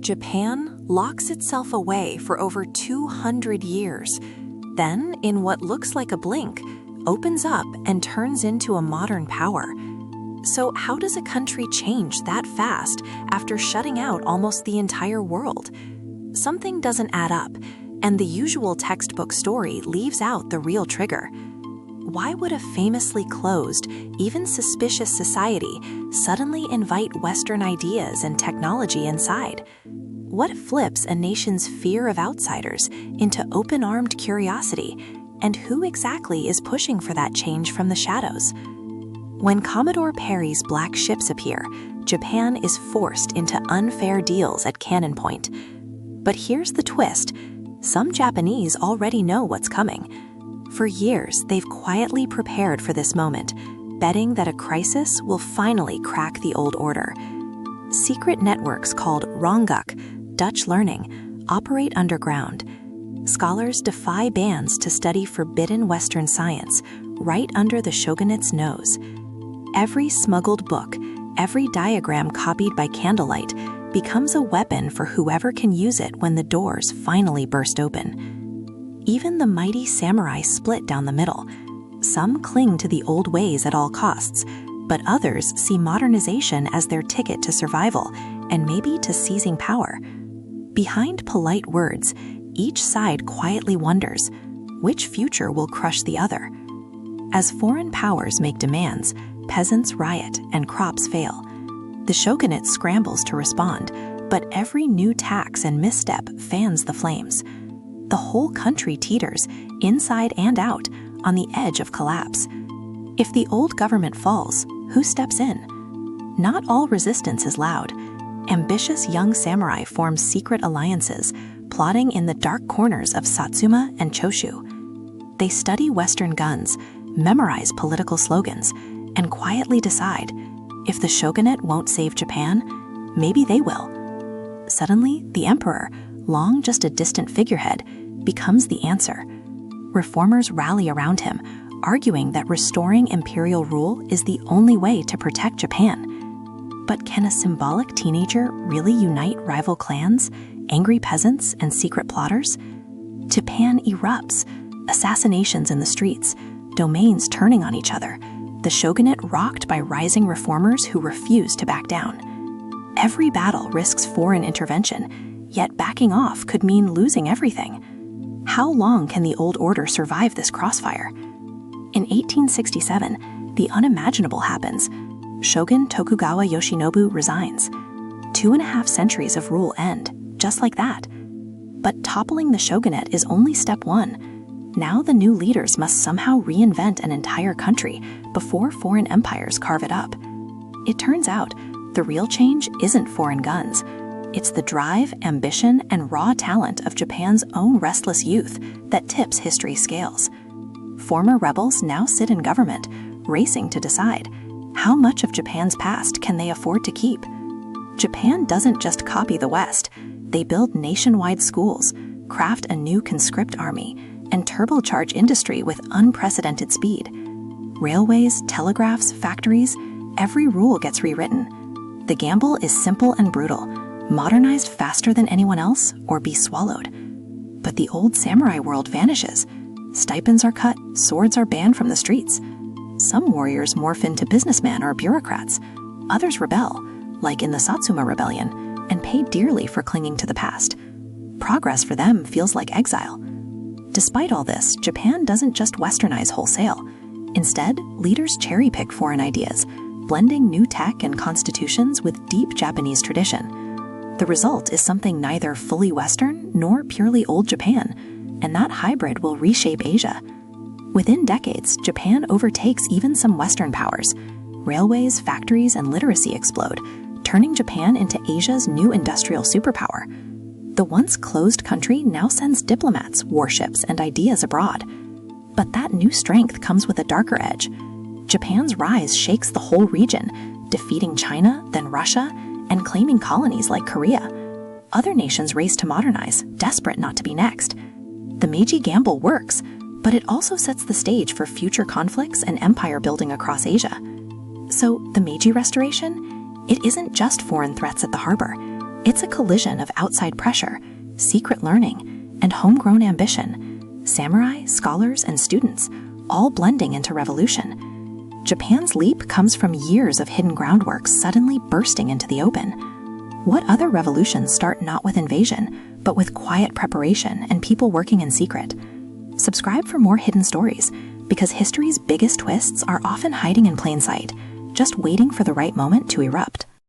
Japan locks itself away for over 200 years. Then, in what looks like a blink, opens up and turns into a modern power. So how does a country change that fast after shutting out almost the entire world? Something doesn't add up, and the usual textbook story leaves out the real trigger. Why would a famously closed, even suspicious society suddenly invite Western ideas and technology inside? What flips a nation's fear of outsiders into open-armed curiosity, and who exactly is pushing for that change from the shadows? When Commodore Perry's black ships appear, Japan is forced into unfair deals at Cannon Point. But here's the twist: some Japanese already know what's coming. For years, they've quietly prepared for this moment, betting that a crisis will finally crack the old order. Secret networks called Rongguk, Dutch learning, operate underground. Scholars defy bans to study forbidden Western science right under the shogunate's nose. Every smuggled book, every diagram copied by candlelight, becomes a weapon for whoever can use it when the doors finally burst open. Even the mighty samurai split down the middle. Some cling to the old ways at all costs, but others see modernization as their ticket to survival and maybe to seizing power. Behind polite words, each side quietly wonders, which future will crush the other? As foreign powers make demands, peasants riot and crops fail. The shogunate scrambles to respond, but every new tax and misstep fans the flames. The whole country teeters, inside and out, on the edge of collapse. If the old government falls, who steps in? Not all resistance is loud. Ambitious young samurai form secret alliances, plotting in the dark corners of Satsuma and Choshu. They study Western guns, memorize political slogans, and quietly decide, if the shogunate won't save Japan, maybe they will. Suddenly, the emperor, long just a distant figurehead, becomes the answer. Reformers rally around him, arguing that restoring imperial rule is the only way to protect Japan. But can a symbolic teenager really unite rival clans, angry peasants, and secret plotters? Japan erupts, assassinations in the streets, domains turning on each other, the shogunate rocked by rising reformers who refuse to back down. Every battle risks foreign intervention, yet backing off could mean losing everything. How long can the old order survive this crossfire? In 1867, the unimaginable happens. Shogun Tokugawa Yoshinobu resigns. 2.5 centuries of rule end, just like that. But toppling the shogunate is only step one. Now the new leaders must somehow reinvent an entire country before foreign empires carve it up. It turns out, the real change isn't foreign guns. It's the drive, ambition, and raw talent of Japan's own restless youth that tips history's scales. Former rebels now sit in government, racing to decide, how much of Japan's past can they afford to keep? Japan doesn't just copy the West. They build nationwide schools, craft a new conscript army, and turbocharge industry with unprecedented speed. Railways, telegraphs, factories, every rule gets rewritten. The gamble is simple and brutal: modernize faster than anyone else or be swallowed. But the old samurai world vanishes. Stipends are cut, swords are banned from the streets. Some warriors morph into businessmen or bureaucrats. Others rebel, like in the Satsuma Rebellion, and pay dearly for clinging to the past. Progress for them feels like exile. Despite all this, Japan doesn't just westernize wholesale. Instead, leaders cherry-pick foreign ideas, blending new tech and constitutions with deep Japanese tradition. The result is something neither fully Western nor purely old Japan, and that hybrid will reshape Asia. Within decades, Japan overtakes even some Western powers. Railways, factories, and literacy explode, turning Japan into Asia's new industrial superpower. The once closed country now sends diplomats, warships, and ideas abroad. But that new strength comes with a darker edge. Japan's rise shakes the whole region, defeating China, then Russia, and claiming colonies like Korea. Other nations race to modernize, desperate not to be next. The Meiji gamble works, but it also sets the stage for future conflicts and empire building across Asia. So the Meiji Restoration? It isn't just foreign threats at the harbor. It's a collision of outside pressure, secret learning, and homegrown ambition. Samurai, scholars, and students, all blending into revolution. Japan's leap comes from years of hidden groundwork suddenly bursting into the open. What other revolutions start not with invasion, but with quiet preparation and people working in secret? Subscribe for more hidden stories, because history's biggest twists are often hiding in plain sight, just waiting for the right moment to erupt.